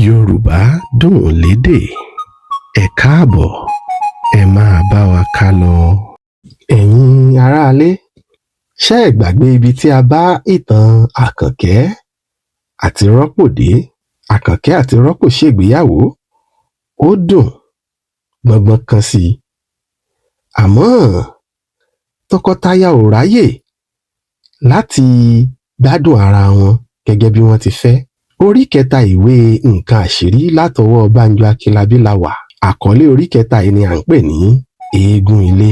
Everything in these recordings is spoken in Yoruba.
Yorùbá dùn lédè. Ẹ káàbọ̀, ẹ máa bá wa ká lọ. Ẹ̀yin aráalé, ṣé ẹ gbàgbé ibi tí a bá ìtàn Àkànkẹ́ àti Rọ́pò dé? Àkànkẹ́ àti Rọ́pò ṣègbéyàwó, ó dùn gbọngbọn kan sí i. Àmọ́ tọkọtaya ò ráyè láti gbádùn ara wọn gẹ́gẹ́ bí wọ́n ti fẹ́. Orí kẹta ìwé nǹkan àṣírí látọwọ́ Bánjọ Akínlábí la wà. Àkọlé orí kẹta yìí ni à ń pè ní eégún ilé.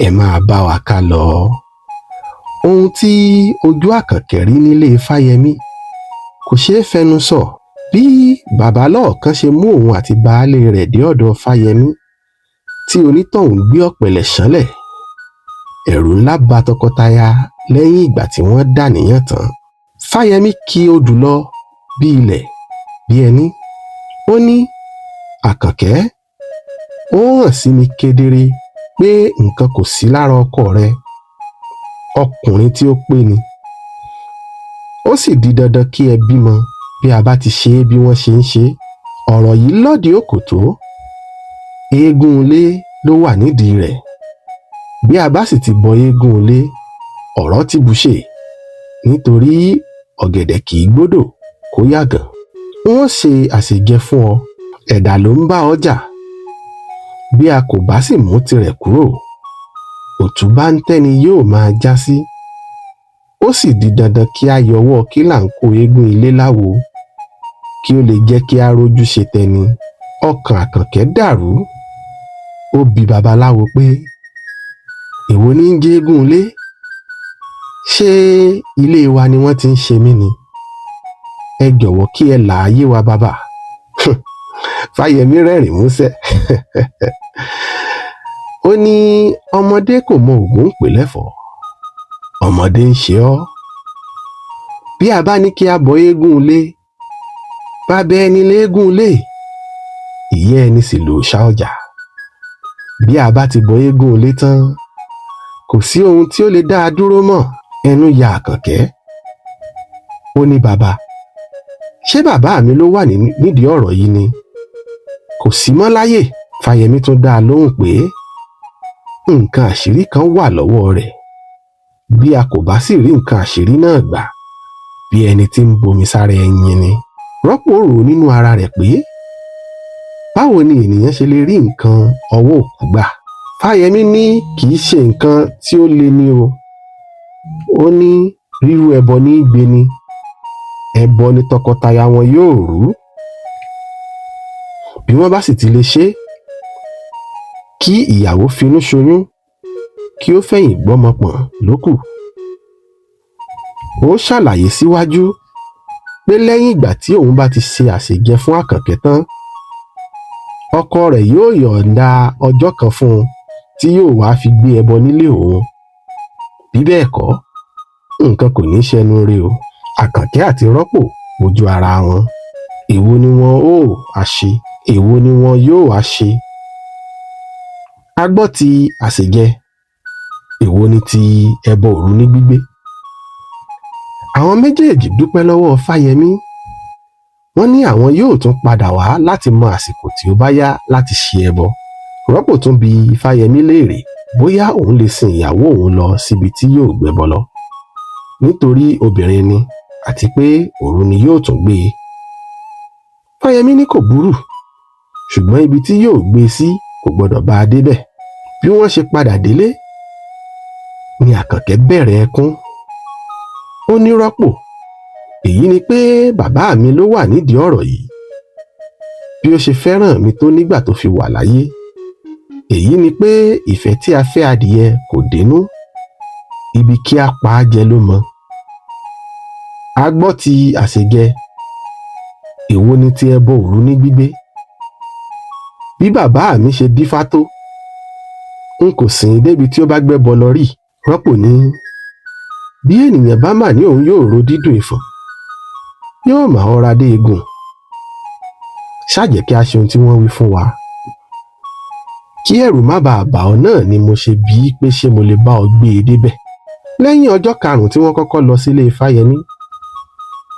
Ẹ máa bá wa ká lọ. Ohun tí ojú Àkànkẹ́ rí nílé Fáyẹmí kò ṣeé fẹnu sọ. Bí bàbá lọ́ọ̀kan ṣe mú òun àti baálé rẹ̀ dé ọ̀dọ̀ Fáyẹmí tí onítọ̀hún gbé ọ̀pẹ̀lẹ̀ ṣánlẹ̀, ẹ̀rù ńlá bà tọkọtaya lẹ́yìn ìgbà tí wọ́n dàníyàn tán. Fáyẹmí kí odù lọ bí ilẹ̀ bí ẹní. Ó ní, Àkànkẹ́, ó hàn sí mi kedere pé nǹkan kò sí lára ọkọ rẹ. Ọkùnrin tí ó pé ni. Ó sì di dandan kí ẹ bímọ bí a bá ti ṣe é bí wọ́n ṣe ń ṣe. Ọ̀rọ̀ yìí lọ́dì òkòtó. Eégún ilé ló wà nídìí rẹ̀. Bí a bá sì ti bọ eégún ilé, ọ̀rọ̀ ti bùṣe. Nítorí ọ̀gẹ̀dẹ̀ kì í gbódò kó yàgàn. Wọ́n ṣe àṣejẹ fún ọ. Ẹ̀dá ló ń bá ọ jà. Bí a kò bá sì mú tirẹ̀ kúrò, òtúbáńtẹ́ ni yóò máa já sí. Ó sì di dandan kí a yọwọ́ kílà ń kó eégún ilé láwo kí ó lè jẹ́ kí a rójú ṣe tẹni. Ọkàn Àkànkẹ́ dàrú. Ó bi babaláwo pé, èwo ní ń jẹ́ eégún ilé? Ṣé ilé wa ni wọ́n ti ń ṣe mí ni? Ẹ jọ̀wọ́ kí ẹ là ayé wa bàbá. Fáyẹmí rẹ́rìn músẹ́. Ó ní, ọmọdé kò mọ ògùn pè lẹ́fọ̀ọ́. Ọmọdé ń ṣe ọ́. Bí a bá ní kí a bọ eégún ilé, bàbá ẹni léégún ilé, ìyá ẹni sì lòòṣà ọjà. Bí a bá ti bọ eégún ilé tán, kò sí ohun tí ó lè dá a dúró mọ́. Ẹnu ya Àkànkẹ́. Ó ní, bàbá, ṣé bàbá mi ló wà nídìí ọ̀rọ̀ yìí ni? Kò sí mọ́ láyè. Fáyẹmí tún dá a lóhùn pé nǹkan àṣírí kan wà lọ́wọ́ rẹ̀. Bí a kò bá sì rí nǹkan àṣírí náà gbà, bí ẹni tí ń bomi sára ẹyin ni. Rọ́pò rò nínú ara rẹ̀ pé báwo ni ènìyàn ṣe lè rí nǹkan ọwọ́ òkú gbà? Fáyẹmí ní kì í ṣe nǹkan tí ó le ní o. Ó ní rírú ẹbọ ní í gbé ni. Ẹbọ ni tọkọtaya wọn yóò rú. Bí wọ́n bá sì ti lè ṣe, kí ìyàwó finú ṣoyún, kí ó fẹ̀yìn gbọ́mọpọ̀n lókù. Ó ṣàlàyé síwájú pé lẹ́yìn ìgbà tí òun bá ti ṣe àṣejẹ fún Àkànkẹ́ tán, ọkọ rẹ̀ yóò yọ̀ǹda ọjọ́ kan fún un tí yóò wá fi gbé ẹbọ nílé òun. Bí bẹ́ẹ̀ kọ́, nǹkan kò ní ṣẹnu ré o. Àkànkẹ́ àti Rọ́pò wojú ara wọn. Èwo ni wọn ó á ṣe? Èwo ni wọn yóò á ṣe? A gbọ́ ti àṣejẹ. Èwo ni ti ẹbọ òru ní gbígbé? Àwọn méjèèjì dúpẹ́ lọ́wọ́ Fáyẹmí. Wọ́n ní àwọn yóò tún padà wá láti mọ àsìkò tí ó bá yá láti ṣe ẹbọ. Rọ́pò tún bi Fáyẹmí léèrè bóyá òun lè sin ìyàwó òun lọ síbi tí yóò gbẹ́bọ lọ, nítorí obìnrin ni àti pé òru ni yóò tún gbé e. Fáyẹmí ní kò burú, ṣùgbọ́n ibi tí yóò gbé e sí kò gbọdọ̀ bá a débẹ̀. Bí wọ́n ṣe padà délé ni Àkànkẹ́ bẹ̀rẹ̀ ẹkún. Ó ní, Rọ́pò, èyí ni pé bàbá mi ló wà nídìí ọ̀rọ̀ yìí. Bí ó ṣe fẹ́ràn mi tó nígbà tó fi wà láyé. Èyí ni pé ìfẹ́ tí a fẹ́ adìyẹ kò dénú. Ibi kí a pa á jẹ ló mọ. A gbọ́ ti àṣejẹ. Èwo ni ti ẹbọ òru ní gbígbé? Bí bàbá mi ṣe dífá tó, n kò sìn débi tí ó bá gbẹ́bọ lọ rí. Rọ́pò ní, bí ènìyàn bá mà ní òun yóò ro dídùn ìfọ̀n, yóò mà ọra dé egun. Ṣàjẹ́ kí a ṣe ohun tí wọ́n wí fún wa. Kí ẹ̀rù má bàa bà ọ́ náà ni mo ṣe bí pé ṣé mo lè bá ọ gbé e débẹ̀. Lẹ́yìn ọjọ́ 5 tí wọ́n kọ́kọ́ lọ sílé Fáyẹmí,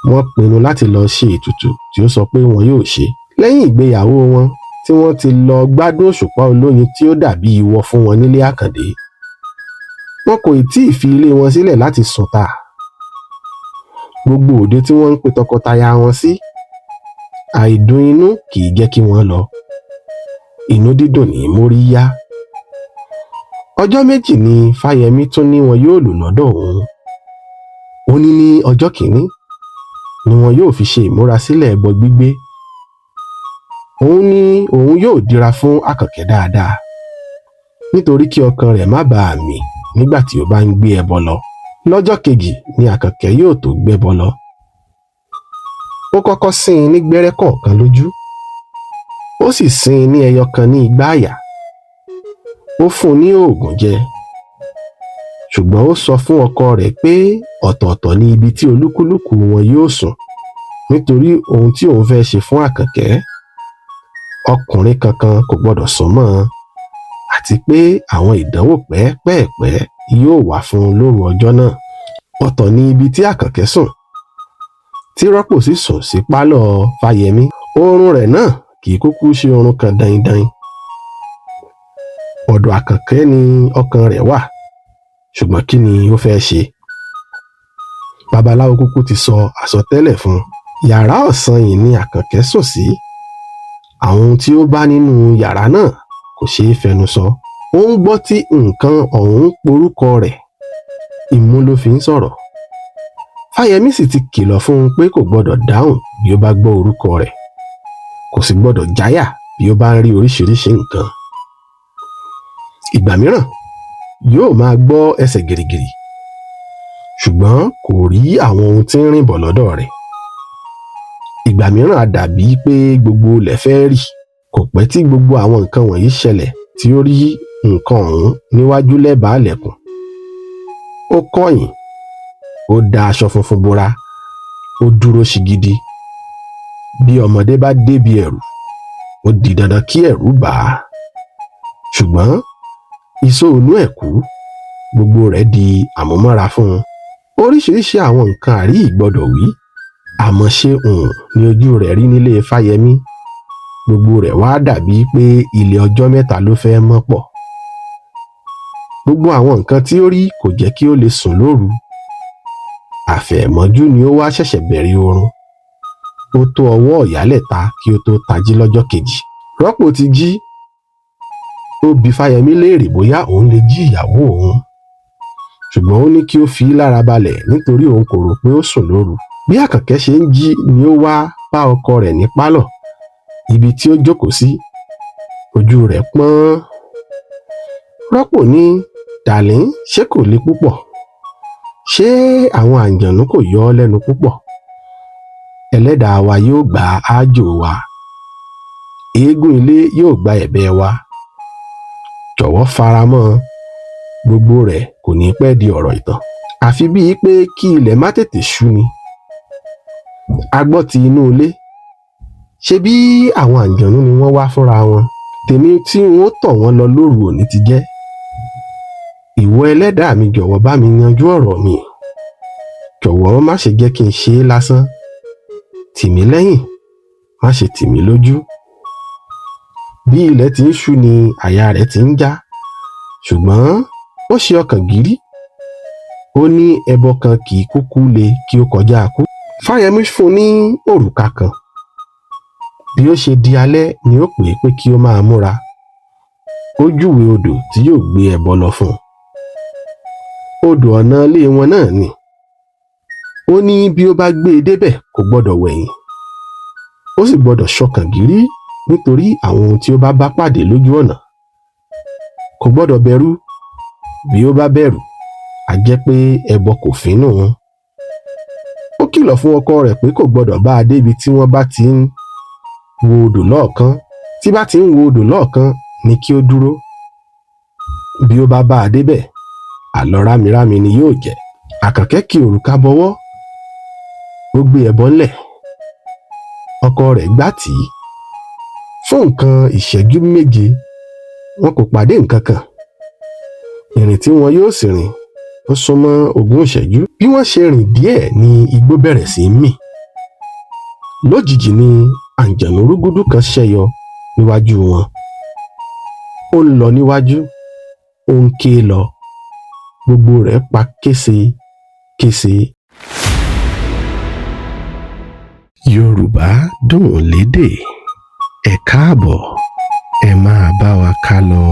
wọ́n pinnu láti lọ ṣe ètùtù tí ó sọ pé wọn yóò ṣe. Lẹ́yìn ìgbéyàwó wọn tí wọ́n ti lọ gbádùn òṣùpá olóyin tí ó dàbí ìwọ fún wọn nílé Àkàndé, wọn kò tí ì fi ilé wọn sílẹ̀ láti sùn ta. Gbogbo òde tí wọ́n ń pe tọkọtaya wọn sí, àìdùn inú kì í jẹ́ kí wọ́n lọ. Inú dídùn ní mórí yá. Ọjọ́ méjì ni Fáyẹmí tún ní wọn yóò lò lọ́dọ̀ òun. Ó ní ọjọ́ kìíní ni wọn yóò fi ṣe ìmúrasílẹ̀ ẹbọ gbígbé. Òun ní òun yóò dira fún Àkànkẹ́ dáadáa nítorí kí ọkàn rẹ̀ má bàa mì nígbà tí ó bá ń gbé ẹbọ lọ. Lọ́jọ́ kejì ni Àkànkẹ́ yóò tó gbẹ́bọ lọ. Ó kọ́kọ́ sín in ní gbẹ́rẹ́ kọ̀ọ̀kan lójú, ó sì sín in ní ẹyọ kan ní igbá àyà. Ó fún un ní oògùn jẹ, ṣùgbọ́n ó sọ fún ọkọ rẹ̀ pé ọ̀tọ̀ọ̀tọ̀ ni ibi tí olúkúlùkù wọn yóò sùn nítorí ohun tí òun fẹ́ ṣe fún Àkànkẹ́. Ọkùnrin kankan kò gbọdọ̀ sún mọ́ ọn, àti pé àwọn ìdánwò pẹ́ẹ́pẹ́ẹ̀pẹ́ yóò wà fún un lóru ọjọ́ náà. Ọ̀tọ̀ ni ibi tí Àkànkẹ́ sùn, tí Rọ́pò sì sùn sí pálọ̀ Fáyẹmí. Oorun rẹ̀ náà kì í kúkú ṣe oorun kan daindain. Ọ̀dọ̀ Àkànkẹ́ ni ọkàn rẹ̀ wà, ṣùgbọ́n kí ni ó fẹ́ ṣe? Babaláwo kúkú ti sọ àsọtẹ́lẹ̀ fún un. Yàrá ọ̀sán yìí ni Àkànkẹ́ sùn sí. Àwọn ohun tí ó bá nínú yàrá náà kò ṣeé fẹnu sọ. Ó ń gbọ́ tí nǹkan ọ̀hún porúkọ rẹ̀, imú ló fi ń sọ̀rọ̀. Fáyẹmí sì ti kìlọ̀ fún un pé kò gbọdọ̀ dáhùn bí ó bá gbọ́ orúkọ rẹ̀, kò sì gbọdọ̀ jáyà bí ó bá ń rí oríṣiríṣi nǹkan. Ìgbà mìíràn yóò máa gbọ́ ẹsẹ̀ gìrìgìrì, ṣùgbọ́n kò rí àwọn ohun tí ń rìn bọ̀ lọ́dọ̀ rẹ̀. Ìgbà mìíràn á dàbí pé gbogbo ilẹ̀ fẹ́ rì. Kò pẹ́ tí gbogbo àwọn nǹkan wọ̀nyí ṣẹlẹ̀ tí ó rí nǹkan ọ̀hún níwájú lẹ́bàá ilẹ̀kùn. Ó kọ̀yìn, ó da aṣọ funfun bora, ó dúró ṣigidi. Bí ọmọdé bá débi ẹ̀rù, ó di dandan kí ẹ̀rù bà á. Ṣùgbọ́n ìṣó inú ẹ̀ kú, gbogbo rẹ̀ di àmúmọ́ra fún un. Oríṣiríṣi àwọn nǹkan àrí ìgbọdọ̀ wí, àmọ́ ṣé ni ojú rẹ̀ rí nílé Fáyẹmí. Gbogbo rẹ̀ wá dàbí pé ilé ọjọ́ mẹ́ta ló fẹ́ mọ́ pọ̀. Gbogbo àwọn nǹkan tí ó rí kò jẹ́ kí ó lè sùn lóru. Àfẹ̀mọ́jú ni ó wá ṣẹ̀ṣẹ̀ bẹ̀rẹ̀ oorun. Ó tó ọwọ́ ìyálẹ̀ta kí ó tó tají lọ́jọ́ kejì. Rọ́pò ti jí. Ó bi Fáyẹmí léèrè bóyá òun lè jí ìyàwó òun, ṣùgbọ́n ó ní kí ó fi í lára balẹ̀ nítorí òun kò rò pé ó sùn lóru. Bí Àkànkẹ́ ṣe ń jí ni ó wá bá ọkọ rẹ̀ ní pálọ̀, ibi tí ó jókòó sí. Ojú rẹ̀ pọ́n. Rọ́pò ní, "Darling, ṣé kò le púpọ̀? Ṣé àwọn àǹjọ̀nú kò yọ ọ́ lẹ́nu púpọ̀? Ẹlẹ́dàá wa yóò gba àjò wa. Eégún ilé yóò gba ẹ̀bẹ̀ wa. Jọ̀wọ́ faramọ́. Gbogbo rẹ̀ kò ní pẹ́ di ọ̀rọ̀ ìtàn. Àfi bíi pé kí ilẹ̀ má tètè ṣú ni. A gbọ́ ti inú ilé. Ṣé bí àwọn àǹjọ̀nú ni wọ́n wá fúnra wọn? Tèmi tí wọ́n tọ̀ wọ́n lọ lóru òní ti jẹ́. Ìwọ Ẹlẹ́dàá mi, jọ̀wọ́ bá mi yanjú ọ̀rọ̀ mi. Jọ̀wọ́ má ṣe jẹ́ kí n ṣe é lásán. Tì mí lẹ́yìn, má ṣe tì mí lójú." Bí ilẹ̀ ti ń ṣú ni àyà rẹ̀ ti ń já, ṣùgbọ́n ó ṣe ọkàn gírí. Ó ní ẹbọ kan kì í kúkú le kí ó kọjá kú. Fáyẹmí fún un ní òrùka kan. Bí ó ṣe di alẹ́ ni ó pè é pé kí ó máa múra. Ó júwe odò tí yóò gbé ẹbọ lọ fún un. Odò ọ̀nà ilé wọn náà ni. Ó ní bí ó bá gbé e débẹ̀ kò gbọdọ̀ wẹ̀yìn. Ó sì gbọdọ̀ ṣọkàn gírí nítorí àwọn ohun tí ó bá pàdé lójú ọ̀nà. Kò gbọdọ̀ bẹ̀rù. Bí ó bá bẹ̀rù, á jẹ́ pé ẹbọ kò fínú wọn. Ó kìlọ̀ fún ọkọ rẹ̀ pé kò gbọdọ̀ bá a débi tí wọ́n bá ti ń wo odò lọ́ọ̀kan. Tí bá ti ń wo odò lọ́ọ̀kan ni kí ó dúró. Bí ó bá a débẹ̀, àlọ́ rámirámi ni yóò jẹ́. Àkànkẹ́ kí òrùka bọwọ́. Ó gbé ẹbọ ńlẹ̀. Ọkọ rẹ̀ gbà tì í. Fún nǹkan ìṣẹ́jú méje, wọn kò pàdé nǹkan kan. Ìrìn tí wọn yóò sì rìn ó súnmọ́ 20 ìṣẹ́jú. Bí wọ́n ṣe rìn díẹ̀ ni igbó bẹ̀rẹ̀ sí í mì. lójijì ni àǹjànú rúgúdú kan ṣẹ́yọ níwájú wọn. ó ń lọ níwájú, ó ń ké lọ, gbogbo rẹ̀ pa késekése. Yorùbá Dùn Lédè, ẹ káàbọ̀, ẹ máa bá wa ká lọ.